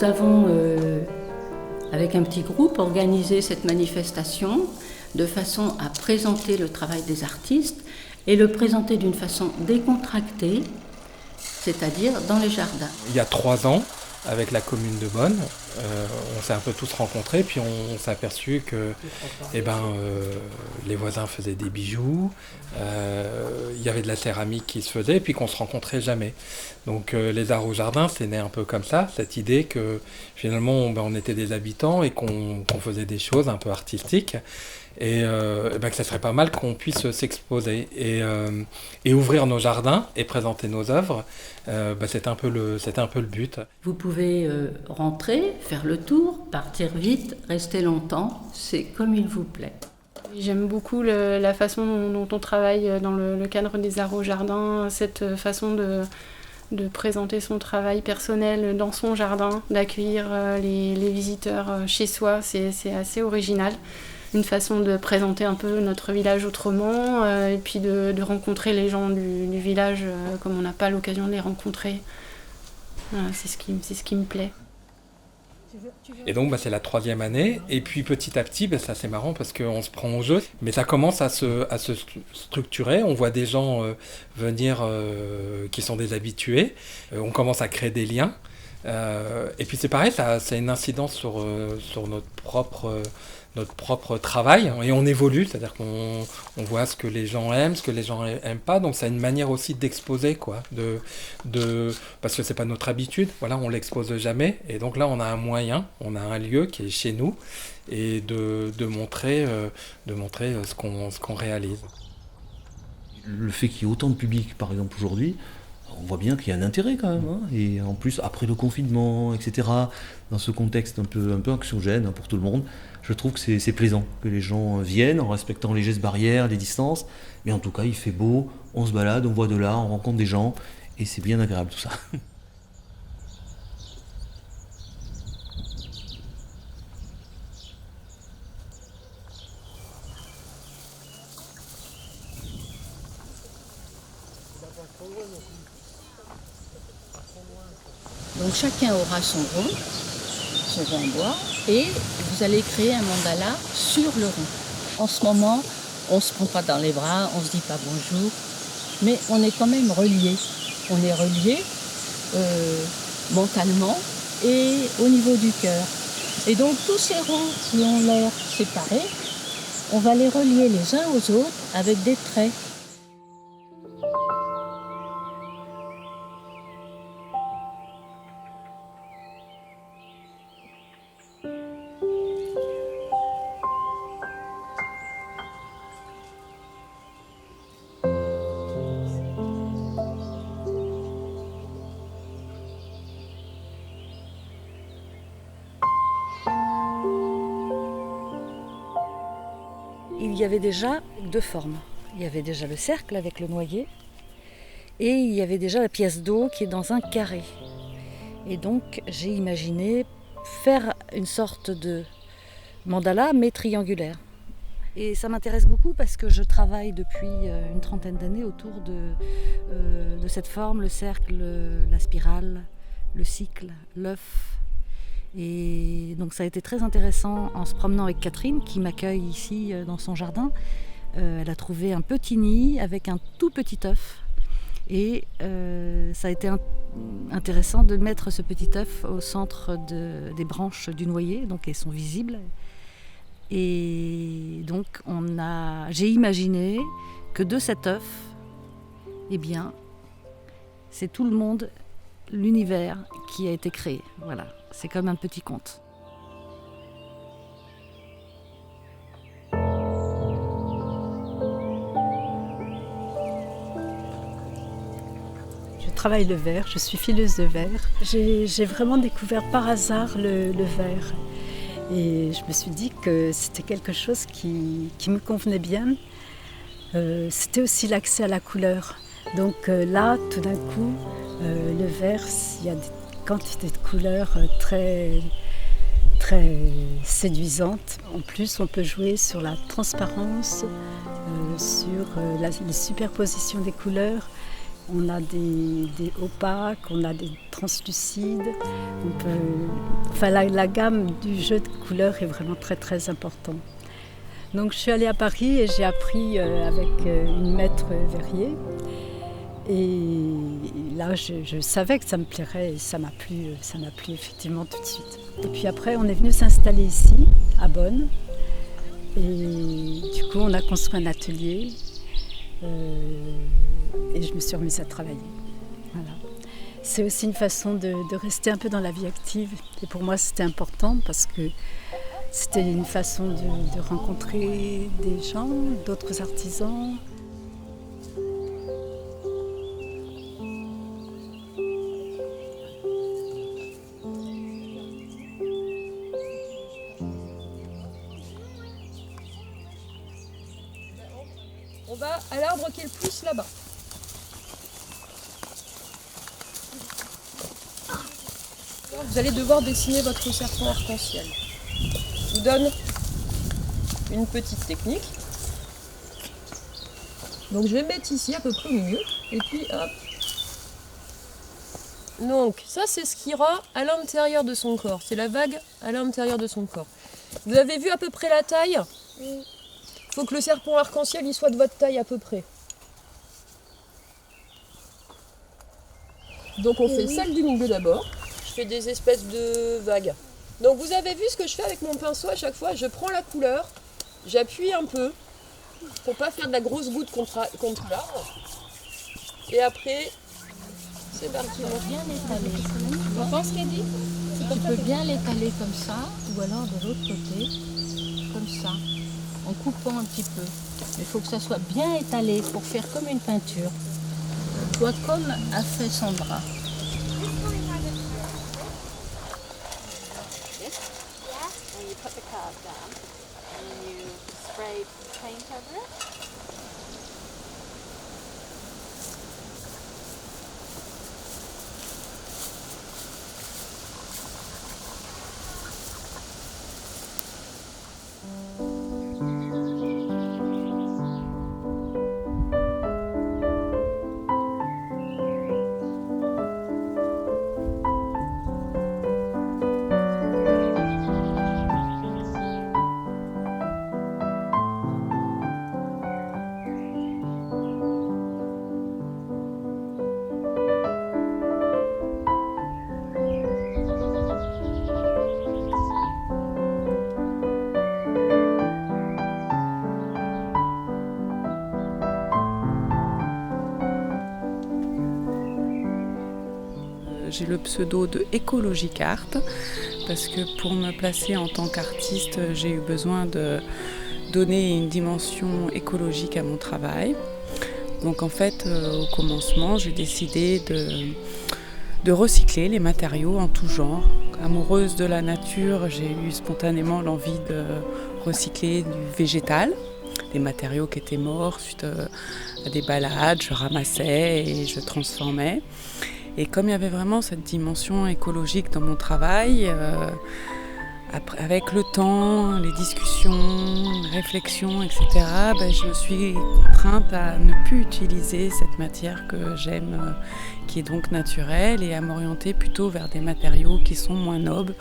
Nous avons, avec un petit groupe, organisé cette manifestation de façon à présenter le travail des artistes et le présenter d'une façon décontractée, c'est-à-dire dans les jardins. Il y a 3 ans, avec la commune de Bonn, on s'est un peu tous rencontrés, puis on s'est aperçu que les voisins faisaient des bijoux, il y avait de la céramique qui se faisait, puis qu'on se rencontrait jamais. Donc les arts au jardin, c'est né un peu comme ça, cette idée que finalement on était des habitants et qu'on faisait des choses un peu artistiques. Et que ça serait pas mal qu'on puisse s'exposer et ouvrir nos jardins et présenter nos œuvres. C'était un peu le but. Vous pouvez rentrer, faire le tour, partir vite, rester longtemps, c'est comme il vous plaît. J'aime beaucoup la façon dont on travaille dans le cadre des arts au jardin, cette façon de présenter son travail personnel dans son jardin, d'accueillir les visiteurs chez soi, c'est assez original. Une façon de présenter un peu notre village autrement et puis de rencontrer les gens du village comme on n'a pas l'occasion de les rencontrer. Voilà, c'est ce qui me plaît. Et donc c'est la 3e année, et puis petit à petit, c'est assez marrant parce qu'on se prend au jeu, mais ça commence à se structurer, on voit des gens venir qui sont des habitués, on commence à créer des liens, et puis c'est pareil, ça a une incidence sur notre propre travail, et on évolue, c'est-à-dire qu'on voit ce que les gens aiment, ce que les gens aiment pas, donc c'est une manière aussi d'exposer, quoi, parce que c'est pas notre habitude, voilà, on l'expose jamais, et donc là on a un moyen, on a un lieu qui est chez nous, et de montrer ce qu'on réalise. Le fait qu'il y ait autant de public, par exemple aujourd'hui, on voit bien qu'il y a un intérêt quand même, hein. Et en plus après le confinement, etc., dans ce contexte un peu anxiogène pour tout le monde, je trouve que c'est plaisant que les gens viennent en respectant les gestes barrières, les distances, mais en tout cas il fait beau, on se balade, on voit de l'art, on rencontre des gens, et c'est bien agréable tout ça. Donc chacun aura son rond en bois, et vous allez créer un mandala sur le rond. En ce moment, on ne se prend pas dans les bras, on ne se dit pas bonjour, mais on est quand même reliés. On est reliés mentalement et au niveau du cœur. Et donc tous ces ronds qui ont l'air séparés, on va les relier les uns aux autres avec des traits. Il y avait déjà 2 formes. Il y avait déjà le cercle avec le noyer et il y avait déjà la pièce d'eau qui est dans un carré. Et donc j'ai imaginé faire une sorte de mandala mais triangulaire. Et ça m'intéresse beaucoup parce que je travaille depuis une 30aine d'années autour de cette forme, le cercle, la spirale, le cycle, l'œuf. Et donc ça a été très intéressant en se promenant avec Catherine qui m'accueille ici dans son jardin. Elle a trouvé un petit nid avec un tout petit œuf. Et ça a été intéressant de mettre ce petit œuf au centre des branches du noyer, donc elles sont visibles. Et donc j'ai imaginé que de cet œuf, eh bien, c'est tout le monde, l'univers qui a été créé. Voilà, c'est comme un petit conte. Je travaille le verre, je suis fileuse de verre. J'ai vraiment découvert par hasard le verre. Et je me suis dit que c'était quelque chose qui me convenait bien. C'était aussi l'accès à la couleur. Donc là, tout d'un coup, le verre, il y a des quantités de couleurs très, très séduisantes. En plus, on peut jouer sur la transparence, sur la superposition des couleurs. On a des opaques, on a des translucides. La gamme du jeu de couleurs est vraiment très très importante. Donc je suis allée à Paris et j'ai appris avec une maître verrier. Et là, je savais que ça me plairait et ça m'a plu effectivement tout de suite. Et puis après, on est venu s'installer ici, à Bonn. Et du coup, on a construit un atelier et je me suis remise à travailler. Voilà. C'est aussi une façon de rester un peu dans la vie active. Et pour moi, c'était important parce que c'était une façon de rencontrer des gens, d'autres artisans. On va à l'arbre qui est le plus là-bas. Vous allez devoir dessiner votre serpent arc-en-ciel. Je vous donne une petite technique. Donc je vais me mettre ici à peu près au milieu. Et puis hop. Donc ça c'est ce qui ira à l'intérieur de son corps. C'est la vague à l'intérieur de son corps. Vous avez vu à peu près la taille ? Oui. Il faut que le serpent arc-en-ciel il soit de votre taille à peu près. Donc on fait celle du milieu d'abord. Je fais des espèces de vagues. Donc vous avez vu ce que je fais avec mon pinceau à chaque fois. Je prends la couleur, j'appuie un peu pour pas faire de la grosse goutte contre l'arbre. Et après, c'est parti. Tu peux bien l'étaler. Tu comprends ce qu'elle dit ? Tu peux bien l'étaler comme ça, ou alors de l'autre côté, comme ça, en coupant un petit peu. Mais il faut que ça soit bien étalé pour faire comme une peinture. Soit comme a fait Sandra. And you put the card down and you spray paint over it. J'ai le pseudo de Ecologicart parce que pour me placer en tant qu'artiste, j'ai eu besoin de donner une dimension écologique à mon travail. Donc en fait, au commencement, j'ai décidé de recycler les matériaux en tout genre. Amoureuse de la nature, j'ai eu spontanément l'envie de recycler du végétal, des matériaux qui étaient morts suite à des balades, je ramassais et je transformais. Et comme il y avait vraiment cette dimension écologique dans mon travail, avec le temps, les discussions, les réflexions, etc., je me suis contrainte à ne plus utiliser cette matière que j'aime, qui est donc naturelle, et à m'orienter plutôt vers des matériaux qui sont moins nobles.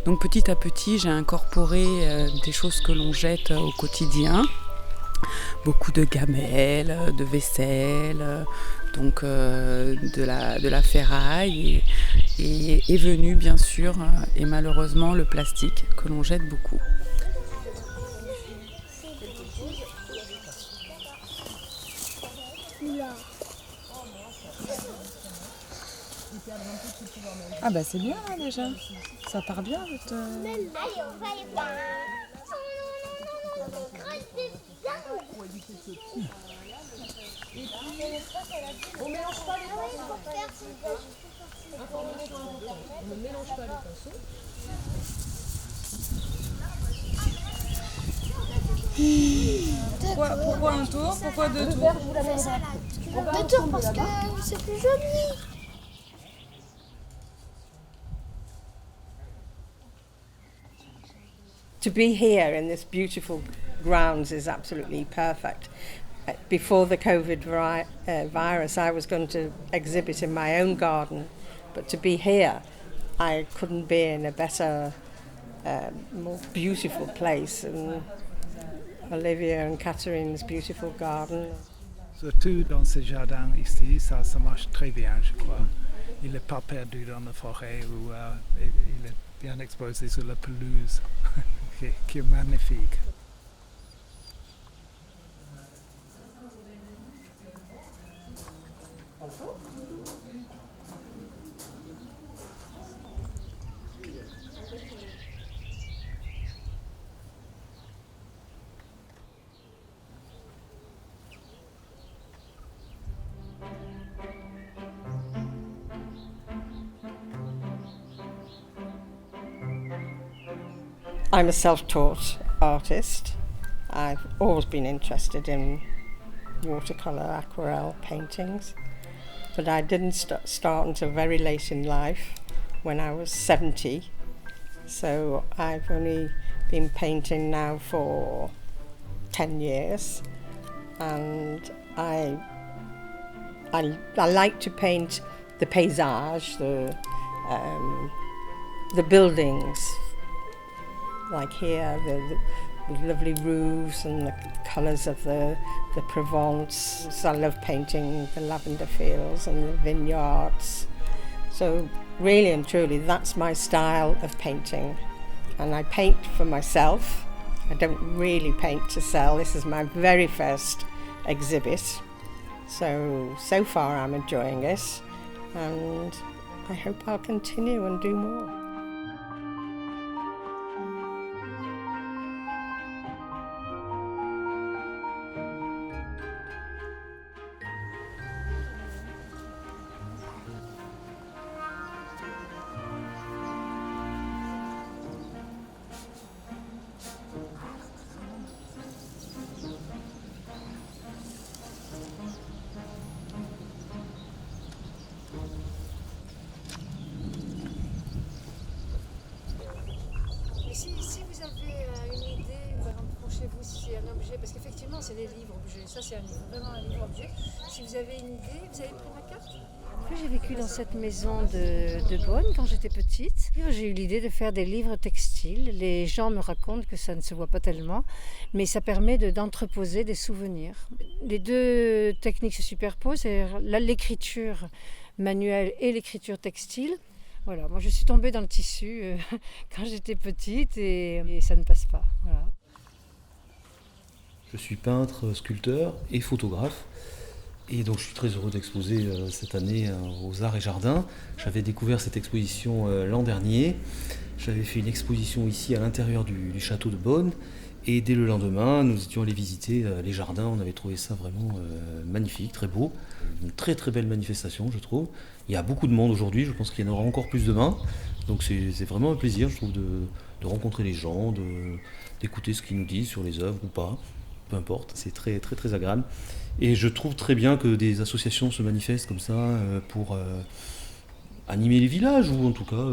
Donc petit à petit, j'ai incorporé des choses que l'on jette au quotidien. Beaucoup de gamelles, de vaisselle, donc de la ferraille et est venu bien sûr et malheureusement le plastique que l'on jette beaucoup. Ah bah c'est bien là, déjà, ça part bien votre... On ne mélange pas les pinceaux. On ne mélange pas les pinceaux. Pourquoi un tour? Pourquoi deux tours? Deux tours parce que c'est plus joli. To be here in this beautiful grounds is absolutely perfect. Before the COVID virus, I was going to exhibit in my own garden, but to be here, I couldn't be in a better, more beautiful place than Olivia and Catherine's beautiful garden. Surtout dans ce jardin ici, ça marche très bien, je crois. Il n'est pas perdu dans la forêt ou il est bien exposé sur la pelouse, qui est magnifique. I'm a self-taught artist. I've always been interested in watercolour, aquarelle paintings, but I didn't start until very late in life, when I was 70. So I've only been painting now for 10 years, and I like to paint the paysage, the buildings. Like here, the lovely roofs and the colours of the Provence. So I love painting the lavender fields and the vineyards. So really and truly, that's my style of painting. And I paint for myself. I don't really paint to sell. This is my very first exhibit. So far I'm enjoying it. And I hope I'll continue and do more. Si vous avez une idée, par exemple, penchez-vous si c'est un objet, parce qu'effectivement c'est des livres objets, ça c'est vraiment un livre objet. Si vous avez une idée, vous avez pris ma carte? J'ai vécu dans cette maison de Bonn quand j'étais petite. J'ai eu l'idée de faire des livres textiles. Les gens me racontent que ça ne se voit pas tellement, mais ça permet d'entreposer des souvenirs. Les deux techniques se superposent, c'est-à-dire l'écriture manuelle et l'écriture textile. Voilà, moi je suis tombée dans le tissu quand j'étais petite et ça ne passe pas. Voilà. Je suis peintre, sculpteur et photographe. Et donc je suis très heureux d'exposer cette année aux Arts et Jardins. J'avais découvert cette exposition l'an dernier. J'avais fait une exposition ici à l'intérieur du château de Bonn. Et dès le lendemain, nous étions allés visiter les jardins. On avait trouvé ça vraiment magnifique, très beau. Une très très belle manifestation, je trouve. Il y a beaucoup de monde aujourd'hui, je pense qu'il y en aura encore plus demain. Donc c'est vraiment un plaisir, je trouve, de rencontrer les gens, d'écouter ce qu'ils nous disent sur les œuvres ou pas. Peu importe, c'est très très très agréable. Et je trouve très bien que des associations se manifestent comme ça pour animer les villages ou en tout cas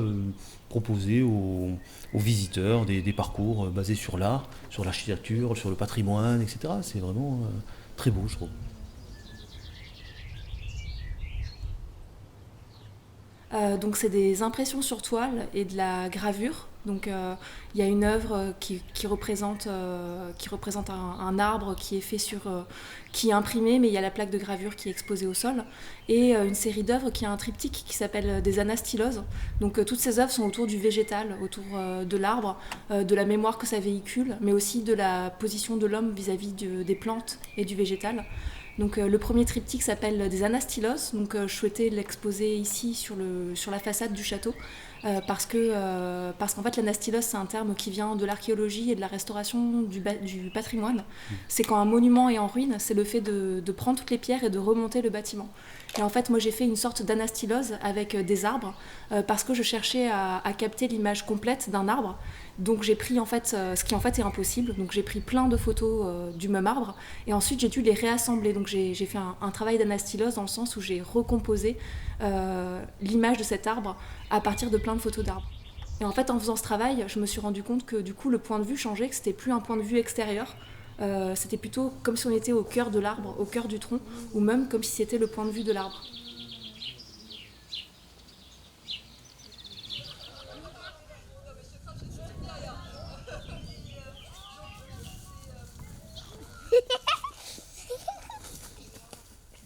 proposer aux visiteurs des parcours basés sur l'art, sur l'architecture, sur le patrimoine, etc. C'est vraiment très beau, je trouve. Donc c'est des impressions sur toile et de la gravure. Donc il y a une œuvre qui représente un arbre qui est fait qui est imprimé, mais il y a la plaque de gravure qui est exposée au sol, et une série d'œuvres qui a un triptyque qui s'appelle des anastyloses. Donc toutes ces œuvres sont autour du végétal, autour de l'arbre, de la mémoire que ça véhicule, mais aussi de la position de l'homme vis-à-vis des plantes et du végétal. Donc le premier triptyque s'appelle des anastyloses, donc je souhaitais l'exposer ici sur la façade du château, parce qu'en fait l'anastylose c'est un terme qui vient de l'archéologie et de la restauration du patrimoine. C'est quand un monument est en ruine, c'est le fait de prendre toutes les pierres et de remonter le bâtiment. Et en fait moi j'ai fait une sorte d'anastylose avec des arbres, parce que je cherchais à capter l'image complète d'un arbre. Donc j'ai pris en fait ce qui en fait est impossible, donc j'ai pris plein de photos du même arbre et ensuite j'ai dû les réassembler. Donc j'ai fait un travail d'anastylose dans le sens où j'ai recomposé l'image de cet arbre à partir de plein de photos d'arbres. Et en fait en faisant ce travail, je me suis rendu compte que du coup le point de vue changeait, que c'était plus un point de vue extérieur, C'était plutôt comme si on était au cœur de l'arbre, au cœur du tronc, ou même comme si c'était le point de vue de l'arbre.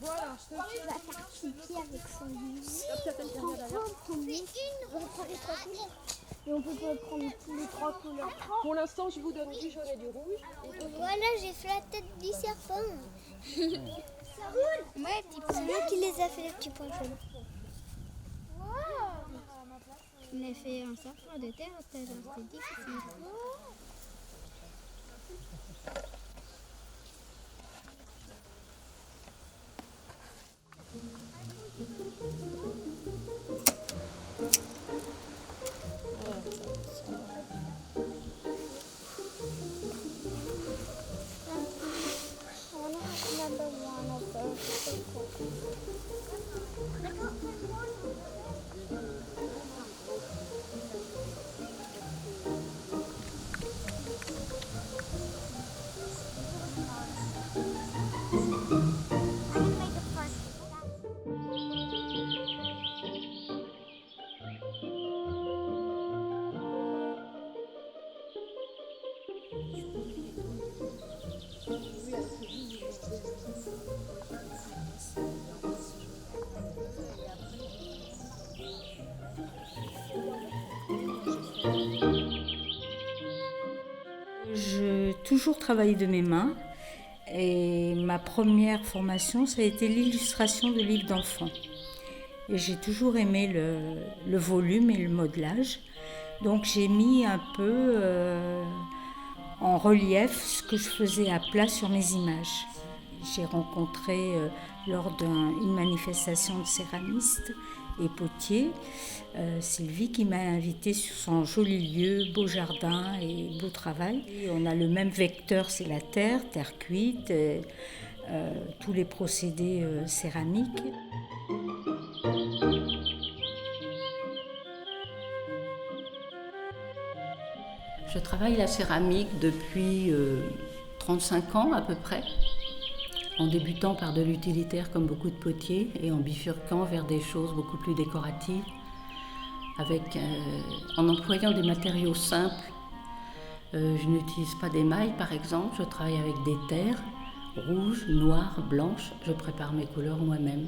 Voilà, je va faire pipi avec son lit. On prend les 3 couleurs. Et on peut pas prendre tous les 3 couleurs. Pour l'instant, je vous donne du jaune et du rouge. Voilà, j'ai fait la tête du serpent. Ça roule? Ouais, c'est moi qui les a fait, les petits points jaunes. On a fait un serpent de terre, c'était difficile. J'ai toujours travaillé de mes mains et ma première formation, ça a été l'illustration de livres d'enfants. Et j'ai toujours aimé le volume et le modelage. Donc j'ai mis un peu en relief ce que je faisais à plat sur mes images. J'ai rencontré lors d'une manifestation de céramistes et potiers Sylvie qui m'a invitée sur son joli lieu, beau jardin et beau travail. Et on a le même vecteur, c'est la terre cuite, tous les procédés céramiques. Je travaille la céramique depuis 35 ans à peu près, en débutant par de l'utilitaire comme beaucoup de potiers et en bifurquant vers des choses beaucoup plus décoratives, en employant des matériaux simples. Je n'utilise pas d'émail par exemple, je travaille avec des terres, rouges, noires, blanches, je prépare mes couleurs moi-même.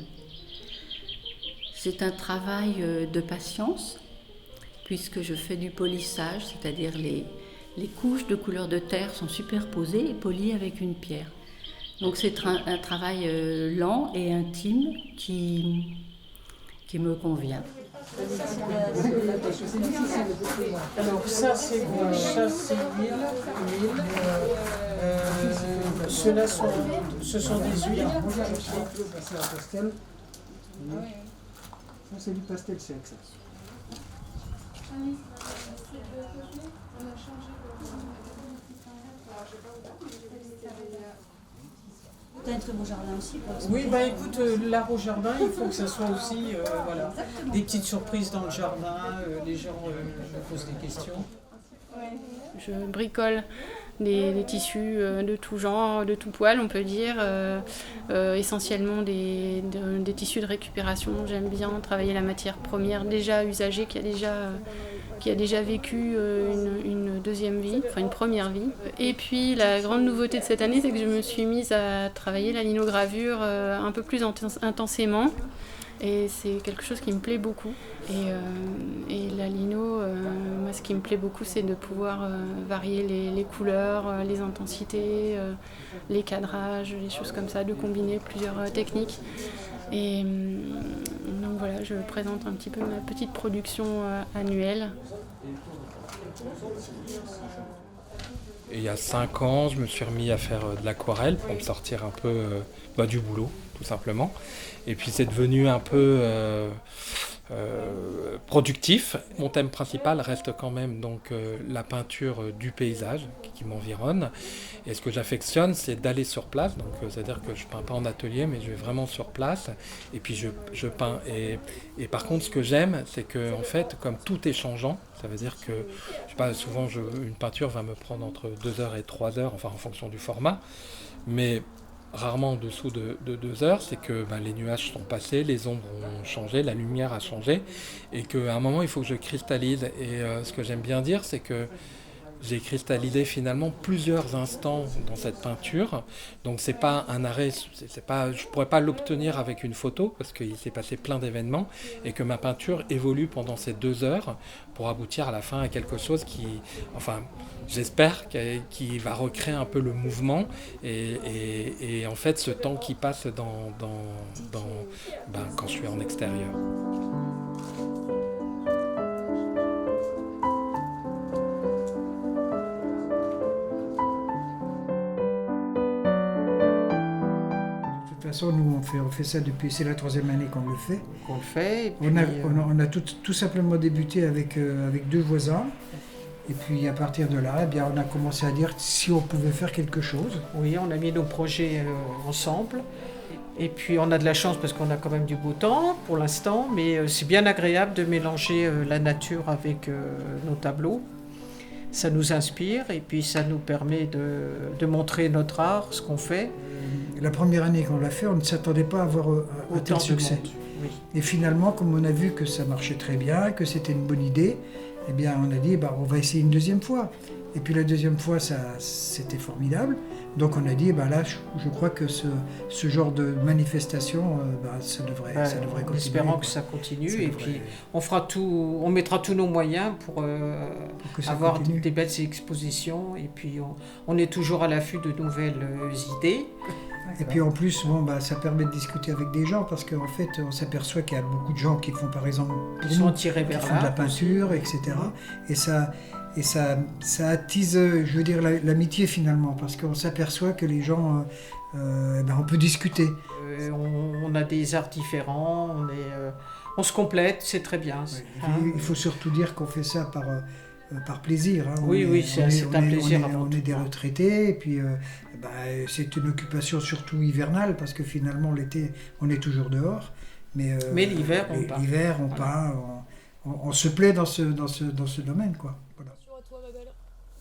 C'est un travail de patience, puisque je fais du polissage, c'est-à-dire les couches de couleur de terre sont superposées et polies avec une pierre. Donc c'est un travail lent et intime qui me convient. Alors ça c'est l'huile. Ceux-là ce sont des huiles. Ça c'est du pastel sec ça. Tu as un très beau jardin aussi. Oui, bah écoute, l'art au jardin, il faut que ça soit aussi voilà, des petites surprises dans le jardin, les gens me posent des questions. Je bricole des tissus de tout genre, de tout poil, on peut dire, essentiellement des tissus de récupération. J'aime bien travailler la matière première déjà usagée, qui a déjà vécu une deuxième vie, enfin une première vie. Et puis la grande nouveauté de cette année, c'est que je me suis mise à travailler la linogravure un peu plus intensément. Et c'est quelque chose qui me plaît beaucoup. Et la lino, moi ce qui me plaît beaucoup, c'est de pouvoir varier les couleurs, les intensités, les cadrages, les choses comme ça, de combiner plusieurs techniques. Et donc voilà, je présente un petit peu ma petite production annuelle. Et il y a 5 ans, je me suis remis à faire de l'aquarelle pour me sortir un peu du boulot, tout simplement. Et puis c'est devenu un peu productif. Mon thème principal reste quand même donc la peinture du paysage qui m'environne. Et ce que j'affectionne, c'est d'aller sur place. Donc c'est-à-dire que je peins pas en atelier, mais je vais vraiment sur place. Et puis je peins. Et par contre, ce que j'aime, c'est que en fait, comme tout est changeant, ça veut dire que je sais pas, souvent une peinture va me prendre entre 2 heures et 3 heures, enfin en fonction du format. Mais rarement en dessous de 2 heures, c'est que les nuages sont passés, les ombres ont changé, la lumière a changé, et qu'à un moment, il faut que je cristallise. Et ce que j'aime bien dire, c'est que j'ai cristallisé finalement plusieurs instants dans cette peinture. Donc c'est pas un arrêt, je pourrais pas l'obtenir avec une photo, parce qu'il s'est passé plein d'événements, et que ma peinture évolue pendant ces 2 heures pour aboutir à la fin à quelque chose qui, enfin, j'espère qu'il va recréer un peu le mouvement et en fait ce temps qui passe quand je suis en extérieur. De toute façon, nous on fait ça depuis, c'est la 3e année qu'on le fait. Et puis, on a tout simplement débuté avec 2 voisins. Et puis à partir de là, on a commencé à dire si on pouvait faire quelque chose. Oui, on a mis nos projets ensemble. Et puis on a de la chance parce qu'on a quand même du beau temps pour l'instant, mais c'est bien agréable de mélanger la nature avec nos tableaux. Ça nous inspire et puis ça nous permet de montrer notre art, ce qu'on fait. La première année qu'on l'a fait, on ne s'attendait pas à avoir un tel succès. Oui. Et finalement, comme on a vu que ça marchait très bien, que c'était une bonne idée, on a dit on va essayer une 2e fois. Et puis la 2e fois, c'était formidable. Donc on a dit là, je crois que ce genre de manifestation, ça devrait continuer. En espérant que ça continue. Et puis on mettra tous nos moyens pour avoir des belles expositions. Et puis on est toujours à l'affût de nouvelles idées. Et puis en plus, ça permet de discuter avec des gens parce qu'en fait, on s'aperçoit qu'il y a beaucoup de gens qui font par exemple qui font de la peinture, etc. Et ça attise, je veux dire, l'amitié finalement, parce qu'on s'aperçoit que les gens, on peut discuter. On a des arts différents, on se complète, c'est très bien. Il faut surtout dire qu'on fait ça par plaisir. Oui, c'est un plaisir. On est des retraités, et puis c'est une occupation surtout hivernale, parce que finalement l'été, on est toujours dehors. Mais l'hiver, on peint, on se plaît dans ce domaine, quoi. Voilà. À toi, ma belle.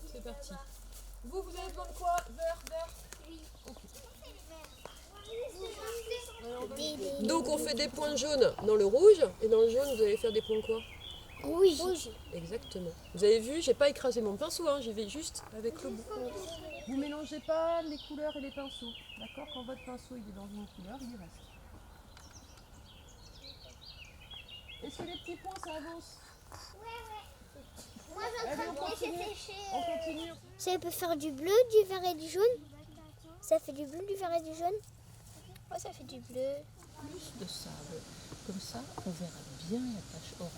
C'est parti. Vous avez besoin de quoi? Vert? Oui. Okay. Donc on fait des points jaunes dans le rouge, et dans le jaune, vous allez faire des points de quoi? Rouge. Exactement. Vous avez vu, j'ai pas écrasé mon pinceau, j'y vais juste avec le bout. Vous mélangez pas les couleurs et les pinceaux, d'accord? Quand votre pinceau il est dans une couleur, il y reste. Est-ce que les petits points ça avance? Ouais. Moi je suis en train de sécher. On continue. Ça peut faire du bleu, du vert et du jaune. Ça fait du bleu, du vert et du jaune. Ouais, ça fait du bleu. Plus de sable. Comme ça, on verra bien la tache orange.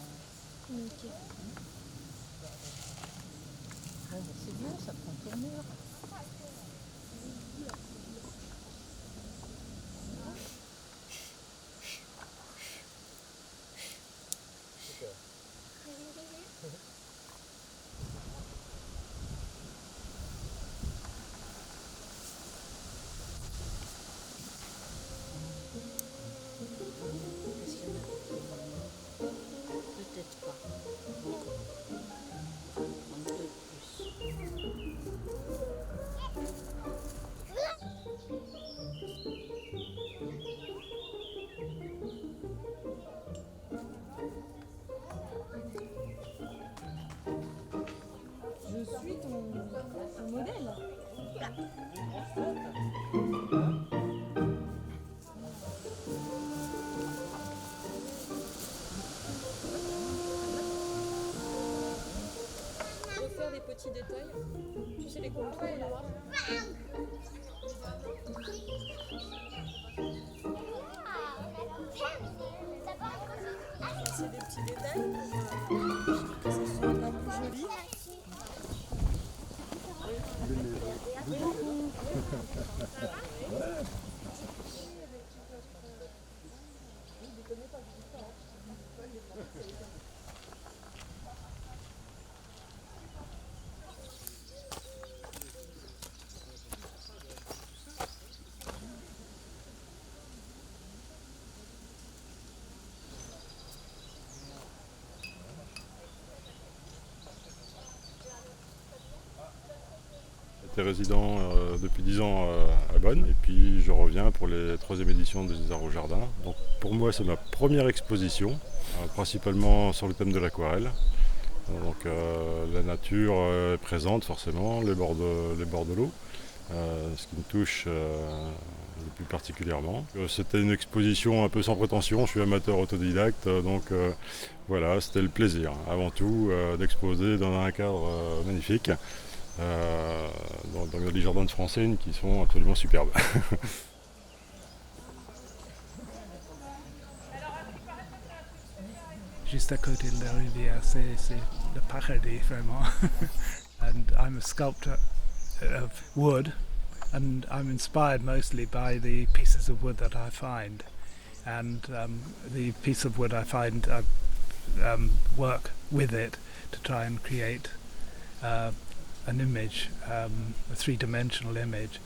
Okay. C'est bien, ça prend tournure. Peut-être pas. Je suis ton modèle. Refaire des petits détails. Tu sais, les contours noirs. C'est des petits détails. Que ça soit un peu joli. J'étais résident depuis 10 ans à Bonn, et puis je reviens pour les 3e éditions des Arts au Jardin. Donc pour moi, c'est ma première exposition, principalement sur le thème de l'aquarelle. Donc la nature est présente forcément, les bords de l'eau, ce qui me touche le plus particulièrement. C'était une exposition un peu sans prétention, je suis amateur autodidacte, donc voilà, c'était le plaisir avant tout d'exposer dans un cadre magnifique, dans les jardins de Francine qui sont absolument superbes. Juste à côté de la rivière, c'est le paradis vraiment. And I'm a sculptor of wood, and I'm inspired mostly by the pieces of wood that I find. And the piece of wood I find, I work with it to try and create an image, a three-dimensional image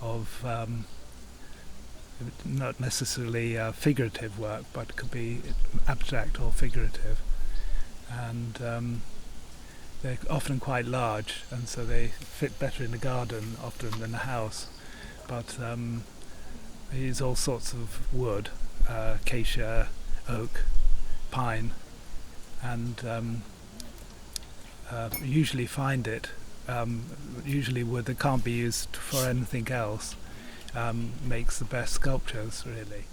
of not necessarily figurative work, but it could be abstract or figurative. And they're often quite large, and so they fit better in a garden often than a house. But they use all sorts of wood, acacia, oak, pine, and usually find it. Usually wood that can't be used for anything else makes the best sculptures, really.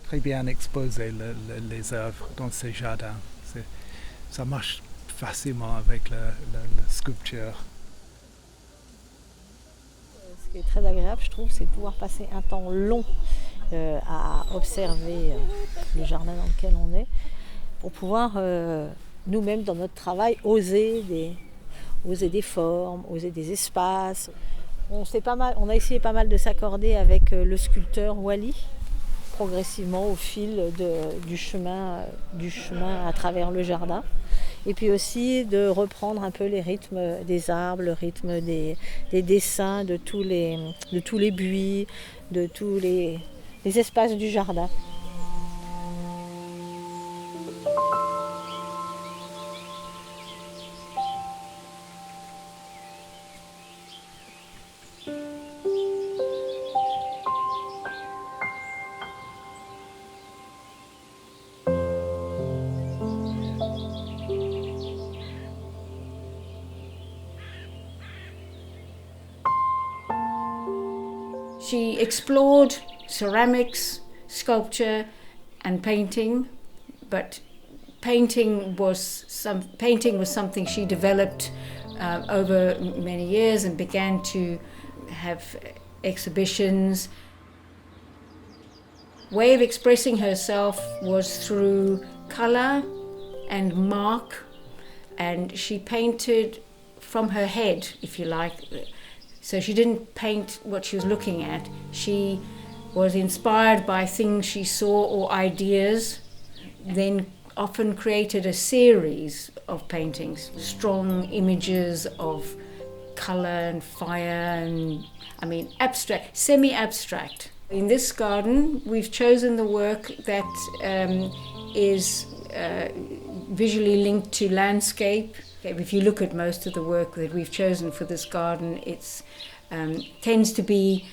Très bien exposé les œuvres dans ces jardins. Ça marche facilement avec la sculpture. Ce qui est très agréable, je trouve, c'est de pouvoir passer un temps long à observer le jardin dans lequel on est, pour pouvoir nous-mêmes dans notre travail oser des formes, oser des espaces. On a essayé pas mal de s'accorder avec le sculpteur Wally, progressivement au fil du chemin à travers le jardin. Et puis aussi de reprendre un peu les rythmes des arbres, le rythme des dessins, de tous les buis, de tous les espaces du jardin. She explored ceramics, sculpture and painting, but painting was something she developed over many years and began to have exhibitions. Way of expressing herself was through color and mark, and she painted from her head, if you like. So she didn't paint what she was looking at. She was inspired by things she saw or ideas, then often created a series of paintings, strong images of color and fire and, abstract, semi-abstract. In this garden, we've chosen the work that is visually linked to landscape. If you look at most of the work that we've chosen for this garden, it tends to be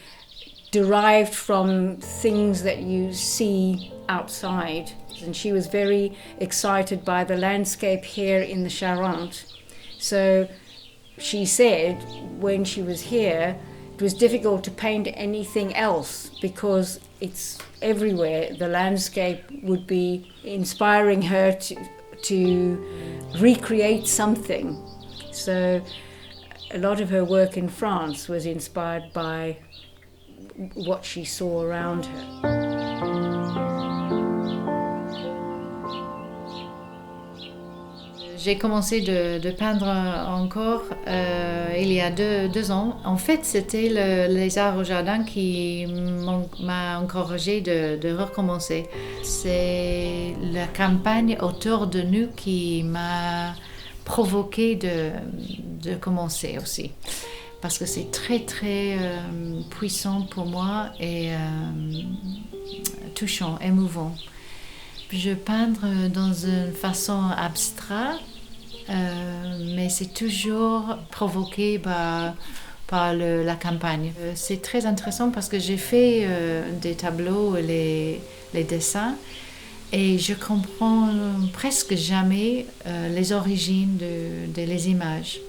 derived from things that you see outside. And she was very excited by the landscape here in the Charente. So she said when she was here, it was difficult to paint anything else because it's everywhere. The landscape would be inspiring her to recreate something. So a lot of her work in France was inspired by what she saw around her. J'ai commencé de peindre encore il y a deux ans. En fait, c'était les Arts au Jardin qui m'a encouragée de recommencer. C'est la campagne autour de nous qui m'a provoqué de commencer aussi. Parce que c'est très très puissant pour moi et touchant, émouvant. Je peindre dans une façon abstraite, mais c'est toujours provoqué par la campagne. C'est très intéressant parce que j'ai fait des tableaux, les dessins, et je comprends presque jamais les origines des images.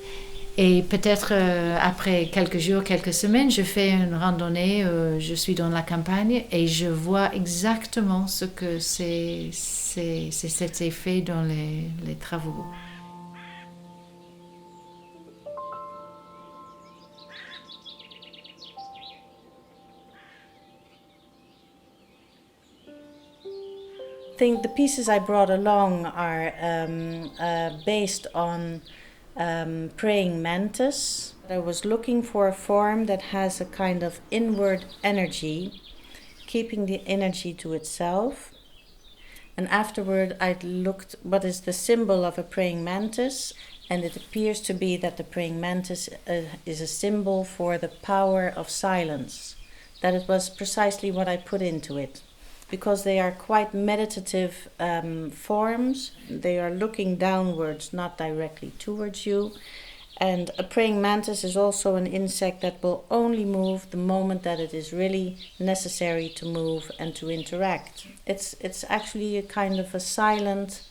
Et peut-être après quelques jours, quelques semaines, je fais une randonnée, je suis dans la campagne et je vois exactement ce que c'est cet effet dans les travaux. I think the pieces I brought along are based on praying mantis. I was looking for a form that has a kind of inward energy, keeping the energy to itself. And afterward I looked what is the symbol of a praying mantis, and it appears to be that the praying mantis is a symbol for the power of silence. That it was precisely what I put into it. Because they are quite meditative forms. They are looking downwards, not directly towards you. And a praying mantis is also an insect that will only move the moment that it is really necessary to move and to interact. It's actually a kind of a silent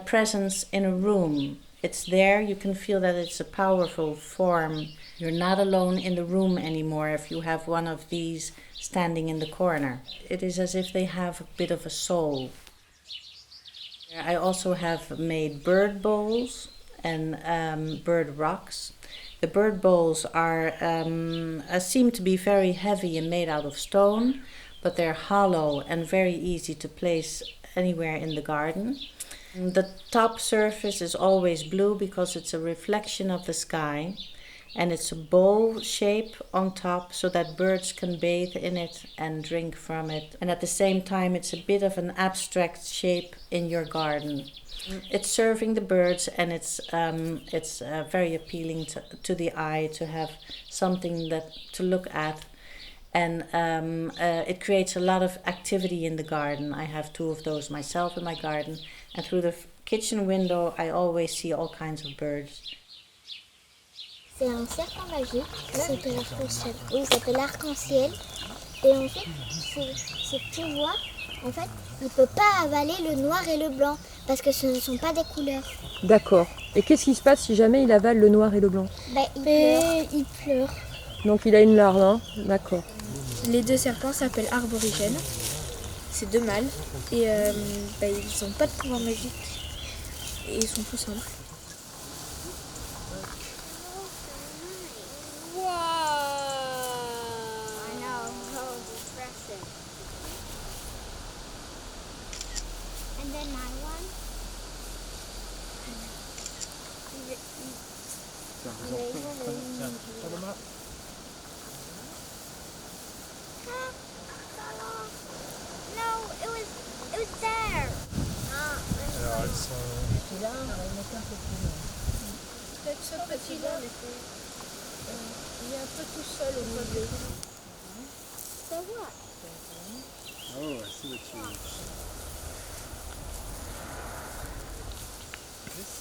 presence in a room. It's there, you can feel that it's a powerful form. You're not alone in the room anymore if you have one of these standing in the corner. It is as if they have a bit of a soul. I also have made bird bowls and bird rocks. The bird bowls are seem to be very heavy and made out of stone, but they're hollow and very easy to place anywhere in the garden. The top surface is always blue because it's a reflection of the sky. And it's a bowl shape on top so that birds can bathe in it and drink from it. And at the same time, it's a bit of an abstract shape in your garden. It's serving the birds, and it's very appealing to the eye to have something to look at. And it creates a lot of activity in the garden. I have 2 of those myself in my garden. And through the kitchen window, I always see all kinds of birds. C'est un serpent magique qui s'appelle arc-en-ciel. Oui, il s'appelle arc-en-ciel. Et en fait, ce petit voit, en fait, il ne peut pas avaler le noir et le blanc parce que ce ne sont pas des couleurs. D'accord. Et qu'est-ce qui se passe si jamais il avale le noir et le blanc? Il pleure. Donc il a une larve, hein? D'accord. Les 2 serpents s'appellent Arborigènes. C'est 2 mâles. Et ils n'ont pas de pouvoir magique. Et ils sont tout simples. And then my one. No, it was there. Alors elles sont... Celui-là, il est un peu plus long. Peut-être ce petit-là, il est un peu tout seul au milieu. So what? Oh, I see what you mean. This